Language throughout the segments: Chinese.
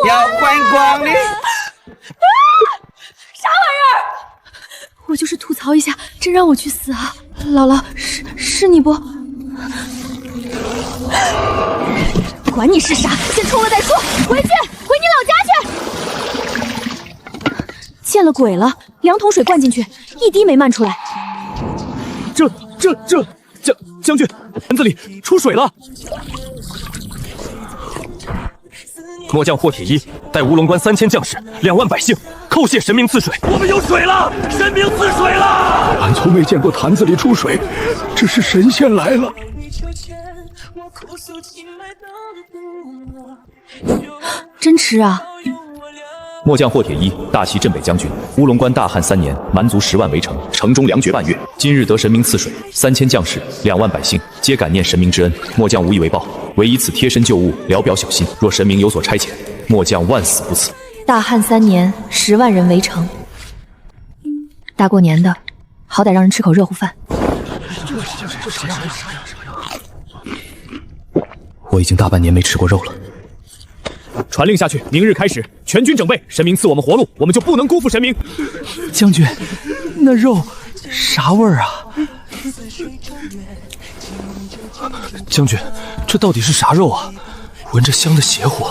要观光的。啥玩意儿？我就是吐槽一下，真让我去死啊！姥姥，是你不？管你是啥，先冲了再说。回去，回你老家去。见了鬼了！2桶水灌进去，一滴没漫出来。将军，盆子里出水了。末将霍铁一带乌龙关3000将士、2万百姓，叩谢神明赐水。我们有水了，神明赐水了。俺从没见过坛子里出水，这是神仙来了。真吃啊！末将霍铁一大袭镇北将军，乌龙关大旱3年，蛮族10万围城，城中粮绝半月。今日得神明赐水，3000将士、2万百姓，皆感念神明之恩。末将无以为报，唯以此贴身救物，聊表小心。若神明有所差遣，末将万死不辞。大旱3年，10万人围城，大过年的，好歹让人吃口热乎饭。我已经大半年没吃过肉了。传令下去，明日开始，全军整备。神明赐我们活路，我们就不能辜负神明。将军，那肉啥味儿啊？将军，这到底是啥肉啊？闻着香的邪乎。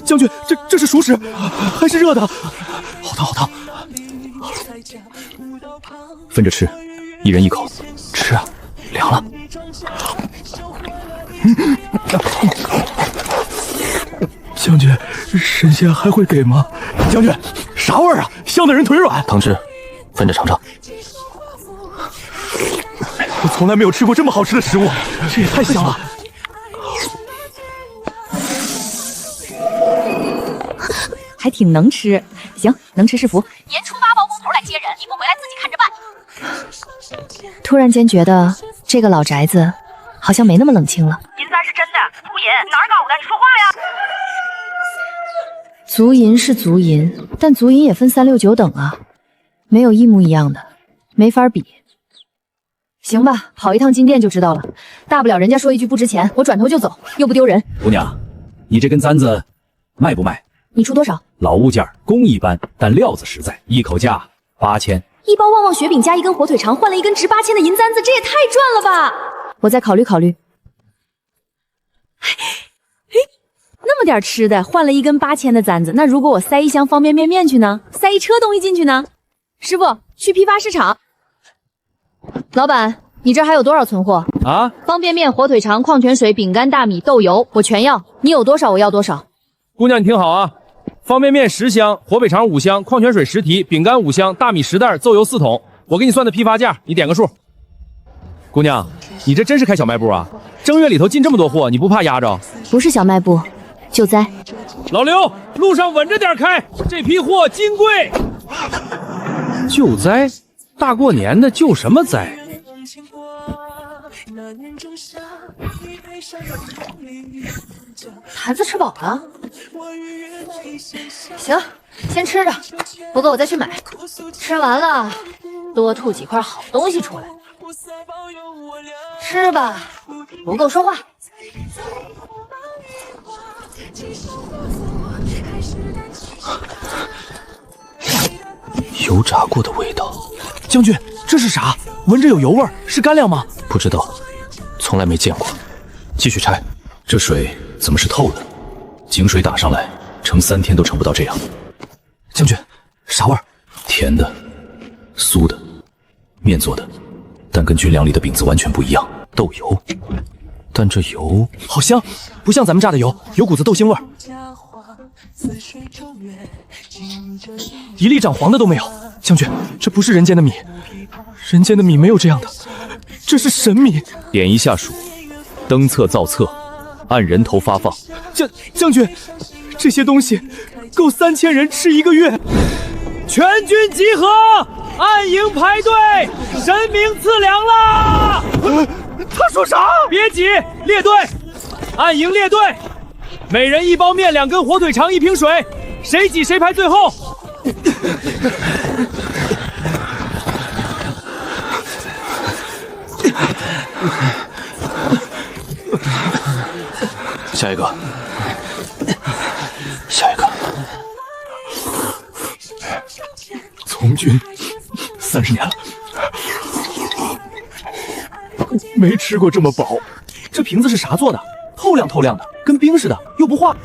将军，这是熟食，还是热的？好烫好烫。分着吃，1人1口。吃啊，凉了。将军，神仙还会给吗？将军，啥味儿啊？香的人腿软。糖吃，分着尝尝。我从来没有吃过这么好吃的食物，这也太香了。还挺能吃，行，能吃是福。年初8包工头来接人，你不回来自己看着办。突然间觉得这个老宅子好像没那么冷清了。银簪是真的，足银哪儿搞的？你说话呀！足银是足银，但足银也分3、6、9等啊，没有一模一样的，没法比。行吧，跑一趟金店就知道了，大不了人家说一句不值钱，我转头就走，又不丢人。姑娘，你这根簪子卖不卖？你出多少？老物件，工一般，但料子实在，一口价8000。一包旺旺雪饼加1根火腿肠，换了1根值8000的银簪子，这也太赚了吧！我再考虑考虑。那么点吃的，换了1根8000的簪子，那如果我塞1箱方便面去呢？塞1车东西进去呢？师傅，去批发市场。老板，你这还有多少存货啊？方便面、火腿肠、矿泉水、饼干、大米、豆油，我全要。你有多少我要多少。姑娘，你听好啊！方便面10箱，火腿肠5箱，矿泉水10提，饼干5箱，大米10袋，豆油4桶。我给你算的批发价，你点个数。姑娘，你这真是开小卖部啊？正月里头进这么多货，你不怕压着？不是小卖部，救灾。老刘，路上稳着点开，这批货金贵。救灾？大过年的救什么灾？坛子吃饱了，行，先吃着，不够我再去买。吃完了，多吐几块好东西出来。吃吧，不够说话。油炸过的味道。将军，这是啥？闻着有油味儿，是干粮吗？不知道，从来没见过。继续拆。这水怎么是透的？井水打上来，盛3天都盛不到这样。将军，啥味儿？甜的，酥的，面做的，但跟军粮里的饼子完全不一样。豆油，但这油好香，不像咱们榨的油，有股子豆腥味儿。一粒长黄的都没有。将军，这不是人间的米，人间的米没有这样的，这是神米。点一下数，登册造册，按人头发放。将军，这些东西够3000人吃1个月。全军集合，按营排队，神明赐粮啦！他说啥？别急，列队，按营列队，每人1包面、2根火腿肠、1瓶水，谁挤谁排最后。下一个，下一个。从军30年了，没吃过这么饱。这瓶子是啥做的？透亮透亮的，跟冰似的，又不化。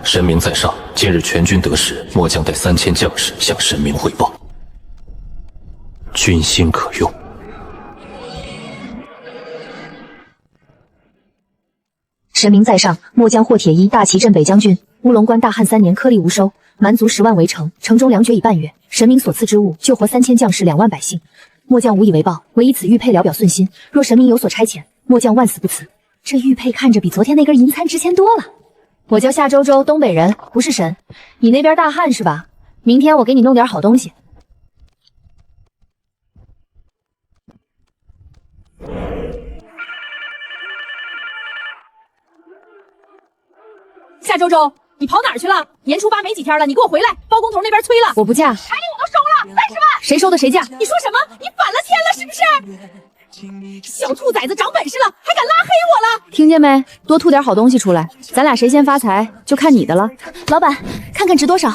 神明在上，今日全军得势，末将带3000将士向神明汇报。军心可用。神明在上，末将霍铁一大齐镇北将军。乌龙关大旱3年，颗粒无收，蛮族10万围城，城中粮绝已半月。神明所赐之物，救活3000将士，2万百姓。末将无以为报，唯以此玉佩聊表顺心。若神明有所差遣，末将万死不辞。这玉佩看着比昨天那根银参值钱多了。我叫夏周周，东北人，不是神。你那边大旱是吧？明天我给你弄点好东西。夏周周，你跑哪儿去了？年初8没几天了，你给我回来！包工头那边催了，我不嫁。彩礼我都收了，30万。谁收的谁嫁？你说什么？你反了天了是不是？小兔崽子长本事了，还敢拉黑我了？听见没？多吐点好东西出来，咱俩谁先发财就看你的了。老板，看看值多少？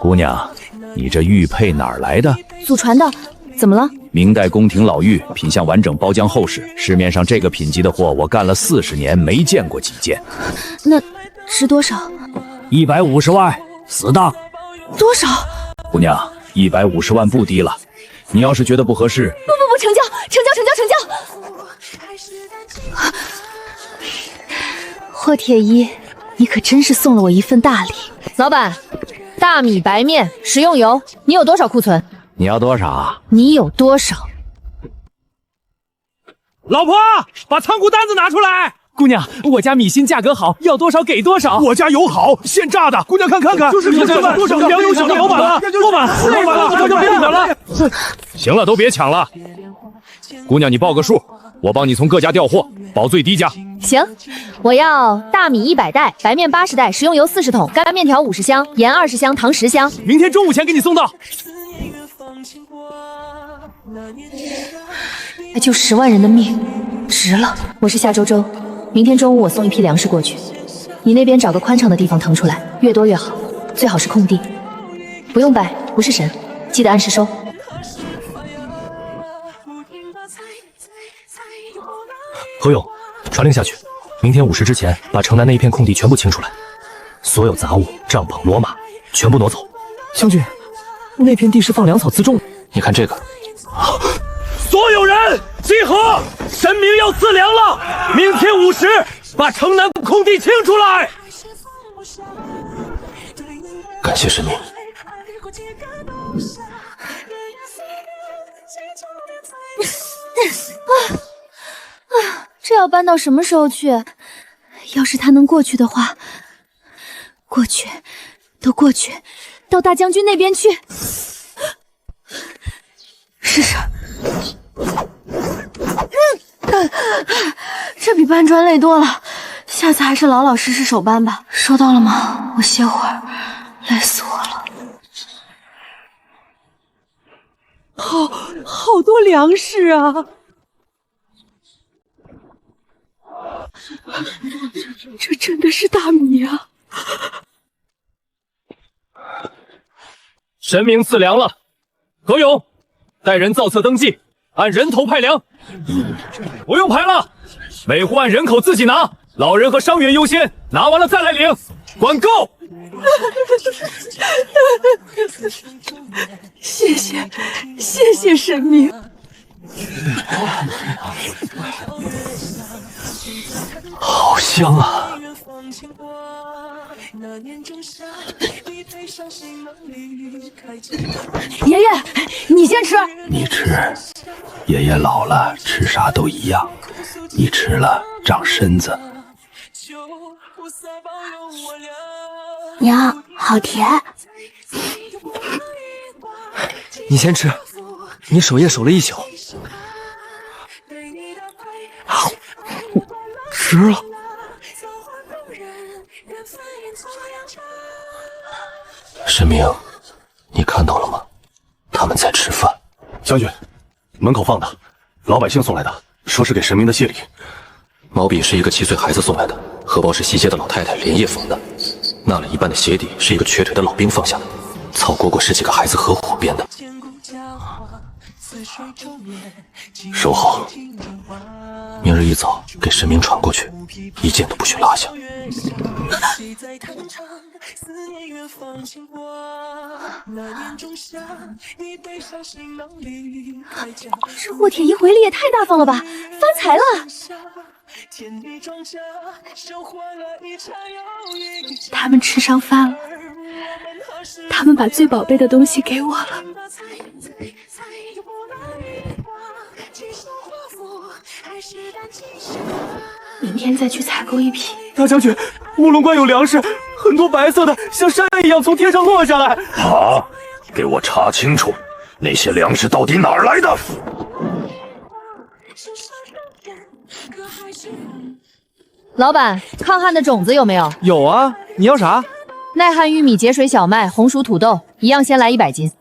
姑娘，你这玉佩哪儿来的？祖传的。怎么了？明代宫廷老玉，品相完整，包浆厚实。市面上这个品级的货，我干了40年，没见过几件。那值多少？150万，4当。多少？姑娘，150万不低了。你要是觉得不合适，不，成交，成交！霍铁一，你可真是送了我一份大礼。老板，大米、白面、食用油，你有多少库存？你要多少？你有多少？老婆，把仓库单子拿出来。姑娘，我家米心价格好，要多少给多少。我家油好，现榨的，姑娘看看，就是多少粮油小老板了，老板，这就别你们了。行了，都别抢了。姑娘，你报个数，我帮你从各家调货，保最低价。行，我要大米100袋，白面80袋，食用油40桶，干面条50箱，盐20箱，糖10箱。明天中午前给你送到。那就10万人的命，值了。我是夏周周，明天中午我送一批粮食过去，你那边找个宽敞的地方腾出来，越多越好，最好是空地。不用拜，不是神，记得按时收。何勇，传令下去，明天午时之前把城南那一片空地全部清出来，所有杂物、帐篷、骡马全部挪走。将军，那片地是放粮草自种。你看这个。所有人集合，神明要赐粮了！明天午时把城南空地清出来。感谢神明。这要搬到什么时候去？要是他能过去的话，过去，都过去，到大将军那边去。试试。这比搬砖累多了，下次还是老老实实手搬吧。收到了吗？我歇会儿，累死我了。好多粮食啊！这真的是大米啊！神明赐粮了，何勇，带人造册登记，按人头派粮。不用排了，每户按人口自己拿，老人和伤员优先，拿完了再来领，管够。谢谢神明。好香啊！爷爷，你先吃。你吃，爷爷老了，吃啥都一样。你吃了长身子。娘，好甜。你先吃，你守夜守了一宿。吃了。神明，你看到了吗？他们在吃饭。将军，门口放的，老百姓送来的，说是给神明的谢礼。毛笔是一个7岁孩子送来的，荷包是西街的老太太连夜缝的，纳了一半的鞋底是一个瘸腿的老兵放下的，草蝈蝈是几个孩子合伙编的。收好，明日一早给神明传过去，一件都不许落下。这霍铁一回礼也太大方了吧，发财了！他们吃上饭了，他们把最宝贝的东西给我了。明天再去采购一批。大将军，乌龙关有粮食，很多白色的，像山一样从天上落下来。啊！给我查清楚，那些粮食到底哪儿来的？老板，抗旱的种子有没有？有啊，你要啥？耐旱玉米、节水小麦、红薯土豆，一样先来100斤。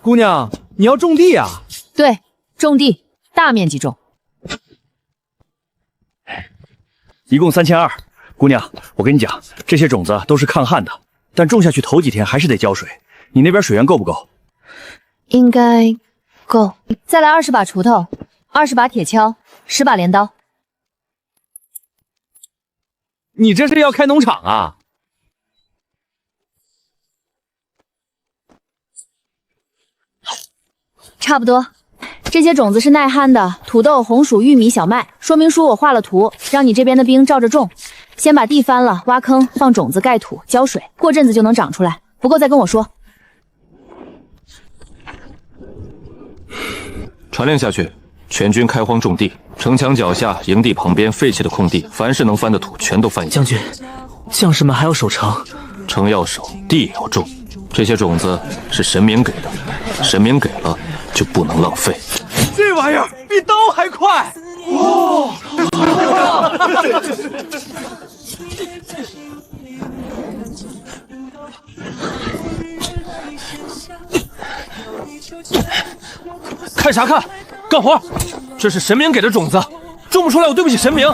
姑娘，你要种地啊？对，种地，大面积种。一共3200。姑娘，我跟你讲，这些种子都是抗旱的，但种下去头几天还是得浇水。你那边水源够不够？应该够。再来20把锄头，20把铁锹，10把镰刀。你这是要开农场啊？差不多。这些种子是耐旱的，土豆、红薯、玉米、小麦。说明书我画了图，让你这边的兵照着种。先把地翻了，挖坑，放种子，盖土，浇水，过阵子就能长出来。不够再跟我说。传令下去，全军开荒种地，城墙脚下、营地旁边废弃的空地，凡是能翻的土全都翻一下。将军，将士们还要守城，城要守，地也要种。这些种子是神明给的，神明给了就不能浪费。这玩意儿比刀还快！哦，看啥看？干活！这是神明给的种子，种不出来我对不起神明。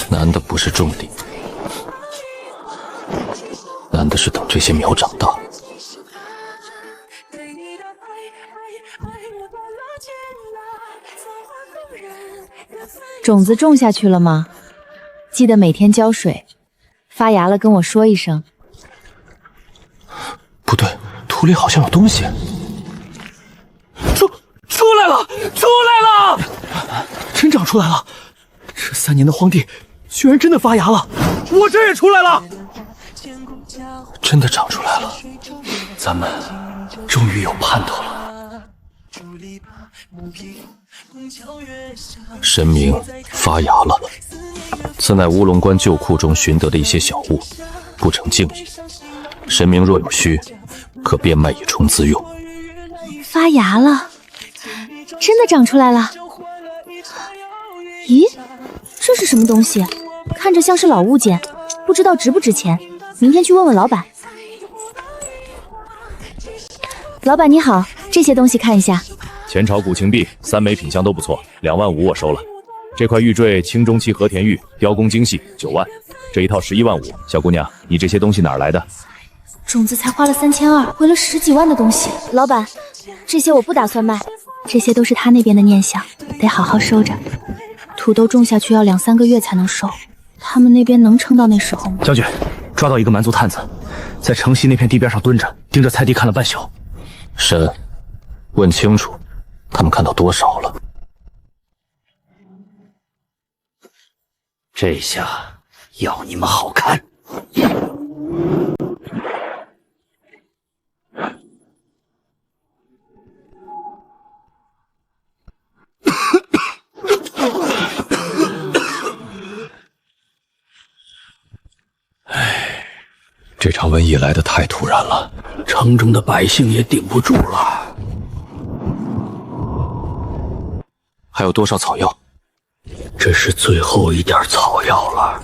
难的不是种地，难的是等这些苗长大。种子种下去了吗？记得每天浇水，发芽了跟我说一声。不对，土里好像有东西。出来了，出来了！真长出来了！这3年的荒地，居然真的发芽了！我这也出来了，真的长出来了，咱们终于有盼头了。神明发芽了，此乃乌龙关旧库中寻得的一些小物，不成敬意。神明若有需，可变卖以充资用。发芽了，真的长出来了。咦，这是什么东西？看着像是老物件，不知道值不值钱。明天去问问老板。老板你好，这些东西看一下。前朝古青币3枚品相都不错，2万5我收了。这块玉坠清中期和田玉，雕工精细，9万。这一套11万5。小姑娘，你这些东西哪儿来的？种子才花了3200，回了10几万的东西。老板，这些我不打算卖，这些都是他那边的念想，得好好收着。土豆种下去要2、3个月才能收，他们那边能撑到那时候吗？将军，抓到一个蛮族探子，在城西那片地边上蹲着，盯着菜地看了半宿。神，问清楚，他们看到多少了？这下要你们好看！这场瘟疫来得太突然了，城中的百姓也顶不住了。还有多少草药？这是最后一点草药了。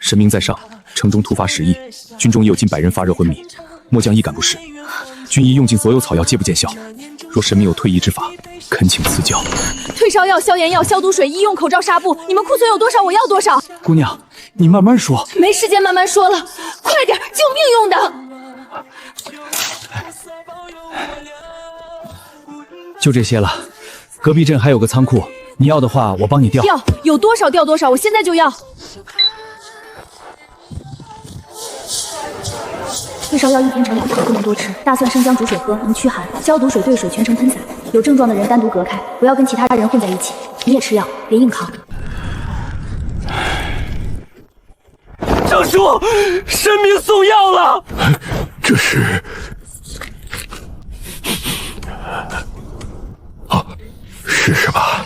神明在上，城中突发时疫，军中已有近100人发热昏迷，末将亦感不适。军医用尽所有草药，皆不见效。若神明有退医之法，恳请赐教。退烧药、消炎药、消毒水、医用口罩、纱布，你们库存有多少，我要多少。姑娘，你慢慢说。没时间慢慢说了，快点，救命用的。就这些了，隔壁镇还有个仓库，你要的话我帮你调。调，有多少调多少，我现在就要。退烧药1天盛2克，不能多吃。大蒜生姜煮水喝，能驱寒。消毒水兑水全程喷洒，有症状的人单独隔开，不要跟其他人混在一起。你也吃药，别硬扛。张叔，神明送药了。这是试试吧。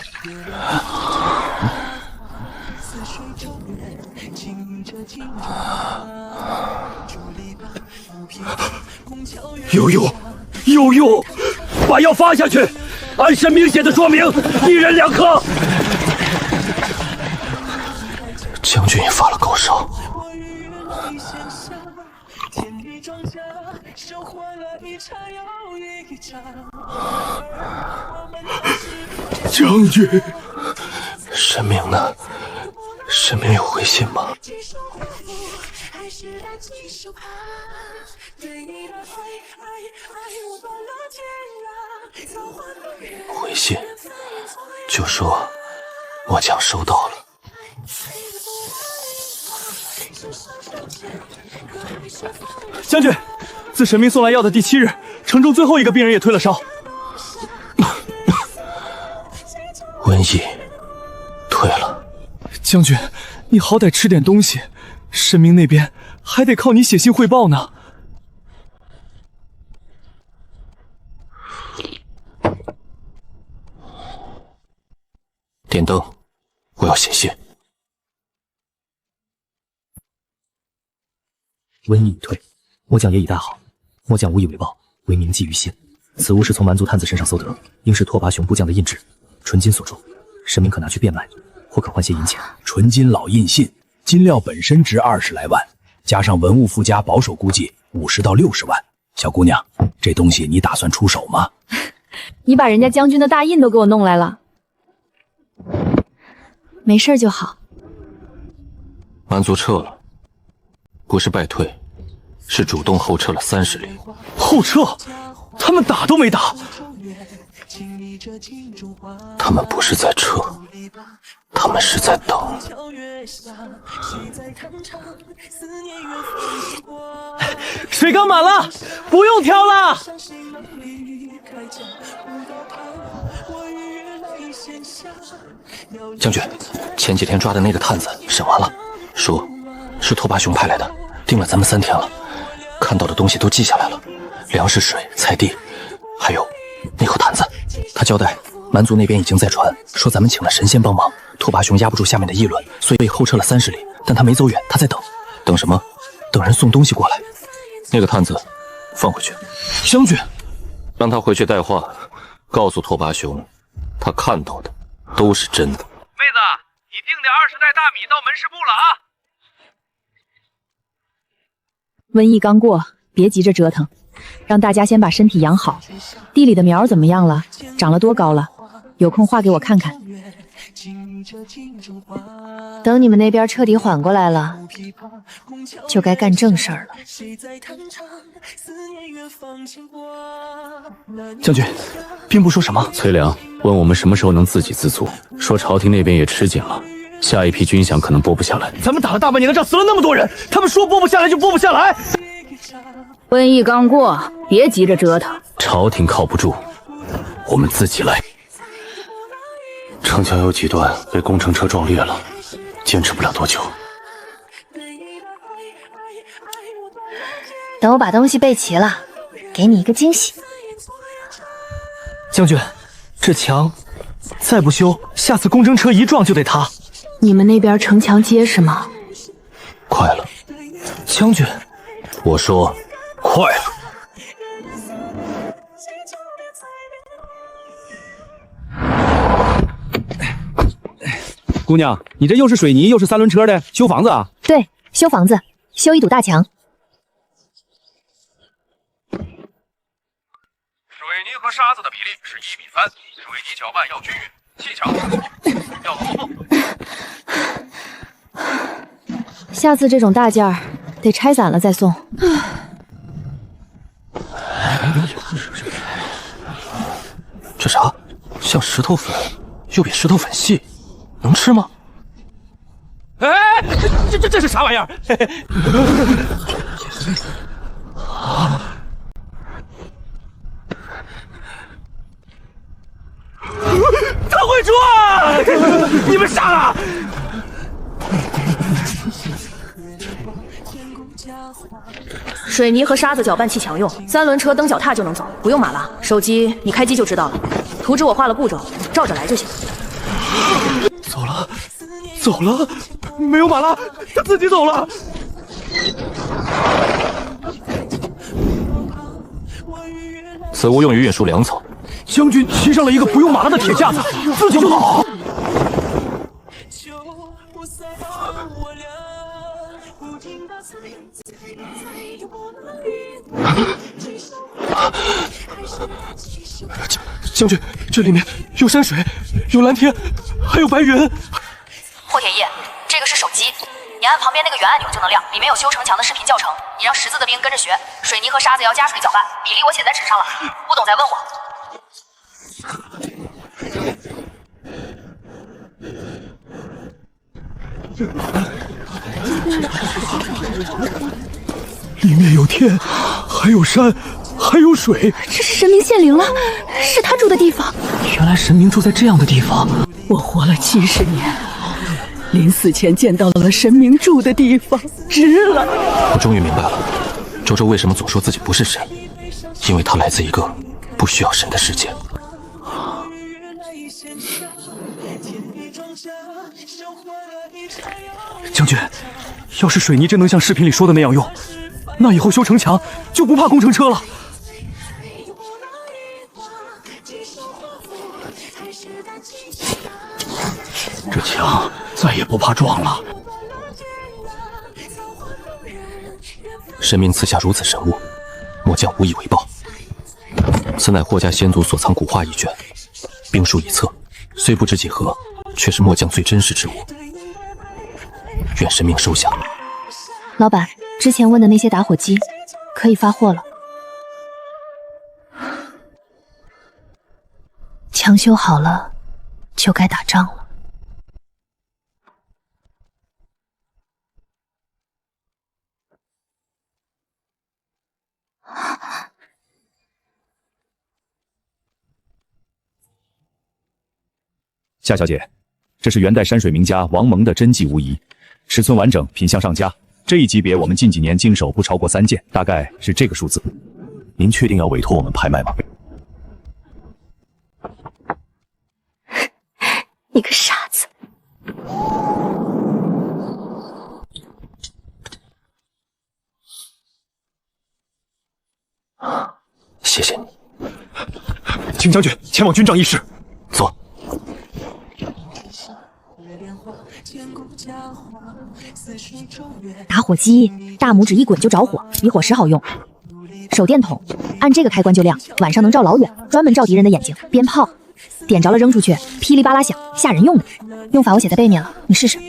有用，把药发下去，按神明写的说明，1人2颗。将军也发了高烧。将军，神明呢？神明有回信吗？回信就说末将收到了。将军，自神明送来药的第7日，城中最后一个病人也退了烧。瘟疫退了。将军，你好歹吃点东西，神明那边还得靠你写信汇报呢。点灯，我要写信。瘟疫已退，末将也已大好，末将无以为报，唯铭记于心。此物是从蛮族探子身上搜得，应是拓跋雄部将的印制，纯金所铸，神明可拿去变卖，或可换些银钱。纯金老印信，金料本身值20来万，加上文物附加，保守估计50到60万。小姑娘，这东西你打算出手吗？你把人家将军的大印都给我弄来了，没事就好。蛮族撤了，不是败退，是主动后撤了30里。后撤？他们打都没打。他们不是在撤，他们是在等。水缸满了，不用挑了。将军，前几天抓的那个探子审完了，说是拓跋雄派来的，盯了咱们3天了，看到的东西都记下来了，粮食、水、菜地，还有那口坛子。他交代蛮族那边已经在传，说咱们请了神仙帮忙，拓跋雄压不住下面的议论，所以后撤了30里。但他没走远，他在等，等什么？等人送东西过来。那个探子放回去。将军，让他回去带话，告诉拓跋雄，他看到的都是真的。妹子，你订点20袋大米到门市部了啊！瘟疫刚过，别急着折腾，让大家先把身体养好。地里的苗怎么样了？长了多高了？有空画给我看看。等你们那边彻底缓过来了，就该干正事儿了。将军，兵部说什么？崔良问我们什么时候能自给自足，说朝廷那边也吃紧了，下一批军饷可能拨不下来。咱们打了大半年的仗，死了那么多人，他们说拨不下来就拨不下来。瘟疫刚过，别急着折腾。朝廷靠不住，我们自己来。城墙有几段被工程车撞裂了，坚持不了多久。等我把东西备齐了，给你一个惊喜。将军，这墙再不修，下次工程车一撞就得塌。你们那边城墙结实吗？快了。将军，我说快了。姑娘，你这又是水泥又是三轮车的，修房子啊？对，修房子，修一堵大墙。水泥和沙子的比例是1:3，水泥搅拌要均匀，砌墙要牢固。下次这种大件儿得拆散了再送。这啥？像石头粉，又比石头粉细，能吃吗？哎，这是啥玩意儿？他会转！你们傻了！水泥和沙子搅拌砌墙用，三轮车蹬脚踏就能走，不用马拉。手机你开机就知道了，图纸我画了步骤，照着来就行。走了，走了，没有马拉，他自己走了。此物用于运输粮草。将军骑上了一个不用马拉的铁架子，自己就跑。将军，这里面有山水，有蓝天，还有白云。霍铁一，这个是手机，你按旁边那个圆按钮就能亮，里面有修城墙的视频教程，你让识字的兵跟着学。水泥和沙子要加水搅拌，比例我写在纸上了，不懂再问我。里面有天，还有山，还有水。这是神明显灵了，是他住的地方。原来神明住在这样的地方。我活了70年，临死前见到了神明住的地方，值了。我终于明白了，周周为什么总说自己不是神，因为他来自一个不需要神的世界。将军，要是水泥真能像视频里说的那样用，那以后修城墙就不怕工程车了。这墙再也不怕撞了。神明赐下如此神物，末将无以为报。此乃霍家先祖所藏古画一卷，兵书一册，虽不知几何，却是末将最珍视之物。愿神明收下。老板，之前问的那些打火机可以发货了。墙修好了，就该打仗了。夏小姐，这是元代山水名家王蒙的真迹无疑，尺寸完整，品相上佳。这一级别我们近几年经手不超过3件，大概是这个数字。您确定要委托我们拍卖吗？你个傻子！谢谢你，请将军前往军帐议事。走。打火机，大拇指一滚就着火，比火石好用。手电筒，按这个开关就亮，晚上能照老远，专门照敌人的眼睛。鞭炮，点着了扔出去，噼里啪啦响，吓人用的。用法我写在背面了，你试试。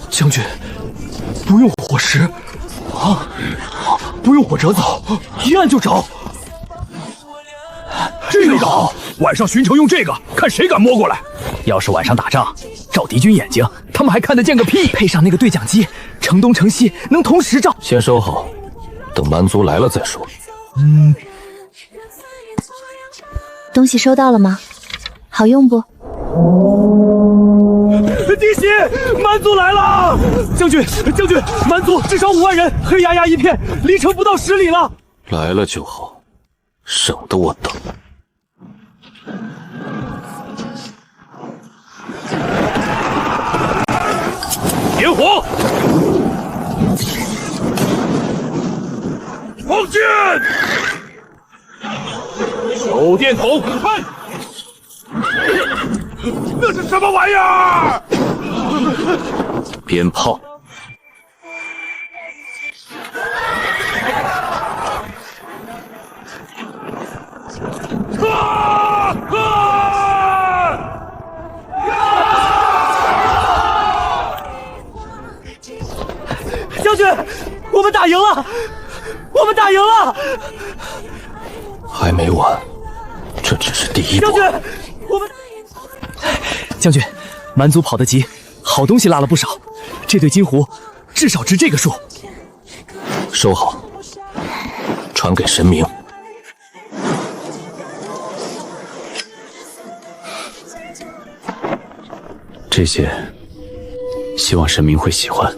将军，不用火石啊，不用火折子，一按就着。这个好，晚上巡城用这个，看谁敢摸过来。要是晚上打仗，照敌军眼睛，他们还看得见个屁。配上那个对讲机，城东城西能同时照。先收好，等蛮族来了再说。东西收到了吗？好用不？弟媳，蛮族来了！将军，蛮族至少5万人，黑压压一片，离城不到10里了。来了就好，省得我等。点火！放箭！手电筒，看，那是什么玩意儿？鞭炮。将军，我们打赢了！我们打赢了！还没完，这只是第一步。将军，我们将军，蛮族跑得急，好东西拉了不少。这对金壶至少值这个数。收好，传给神明。这些，希望神明会喜欢。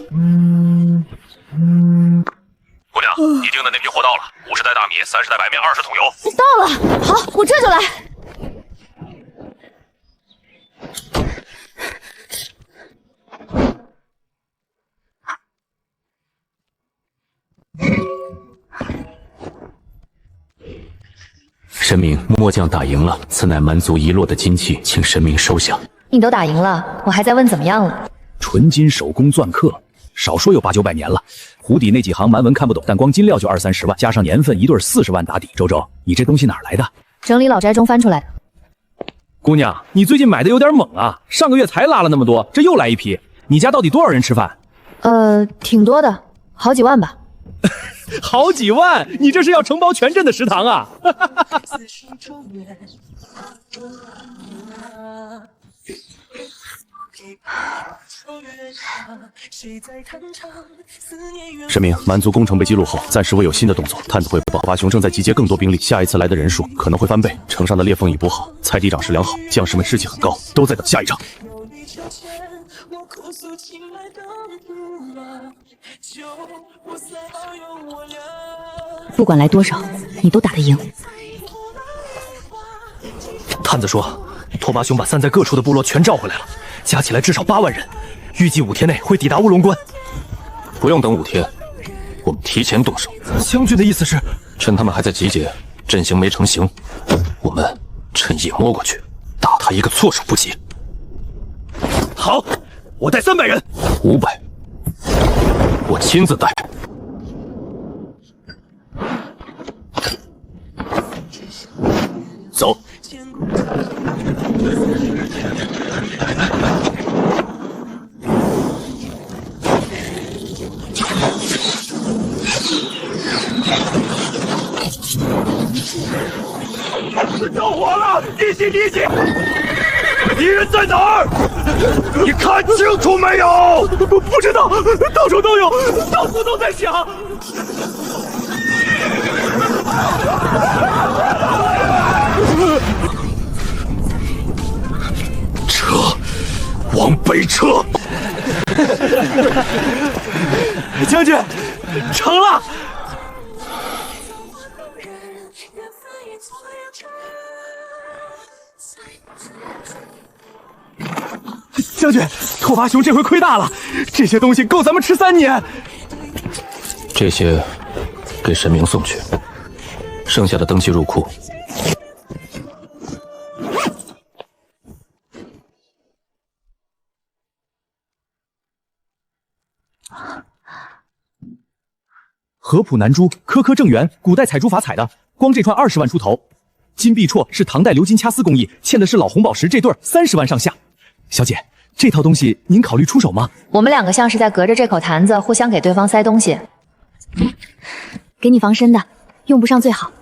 姑娘，你订的那批货到了，50袋大米，30袋白面，20桶油。到了，好，我这就来。神明，末将打赢了，此乃蛮族遗落的金器，请神明收下。你都打赢了，我还在问怎么样了？纯金手工钻刻，少说有8、900年了。壶底那几行蛮文看不懂，但光金料就20、30万，加上年份，一对40万打底。周周，你这东西哪儿来的？整理老宅中翻出来的。姑娘，你最近买的有点猛啊！上个月才拉了那么多，这又来一批。你家到底多少人吃饭？挺多的，好几万吧。好几万？你这是要承包全镇的食堂啊！神明，蛮族攻城被击落后，暂时未有新的动作。探子汇报，八雄正在集结更多兵力，下一次来的人数可能会翻倍。城上的裂缝已补好，菜地长势良好，将士们士气很高，都在等下一仗。不管来多少，你都打得赢。探子说，拓跋雄把散在各处的部落全召回来了，加起来至少8万人，预计5天内会抵达乌龙关。不用等5天，我们提前动手。将军的意思是，趁他们还在集结，阵型没成型，我们趁夜摸过去，打他一个措手不及。好，我带300人，500，我亲自带。走。着火了！提醒！敌人在哪儿？你看清楚没有？不知道，到处都有，到处都在响。撤，往北撤！将军，成了！将军，拓跋雄这回亏大了，这些东西够咱们吃3年。这些给神明送去，剩下的登记入库。合浦南珠，颗颗正圆，古代采珠法采的，光这串20万出头。金碧绰是唐代鎏金掐丝工艺，嵌的是老红宝石，这对30万上下。小姐，这套东西您考虑出手吗？我们2个像是在隔着这口坛子互相给对方塞东西。给你防身的，用不上最好。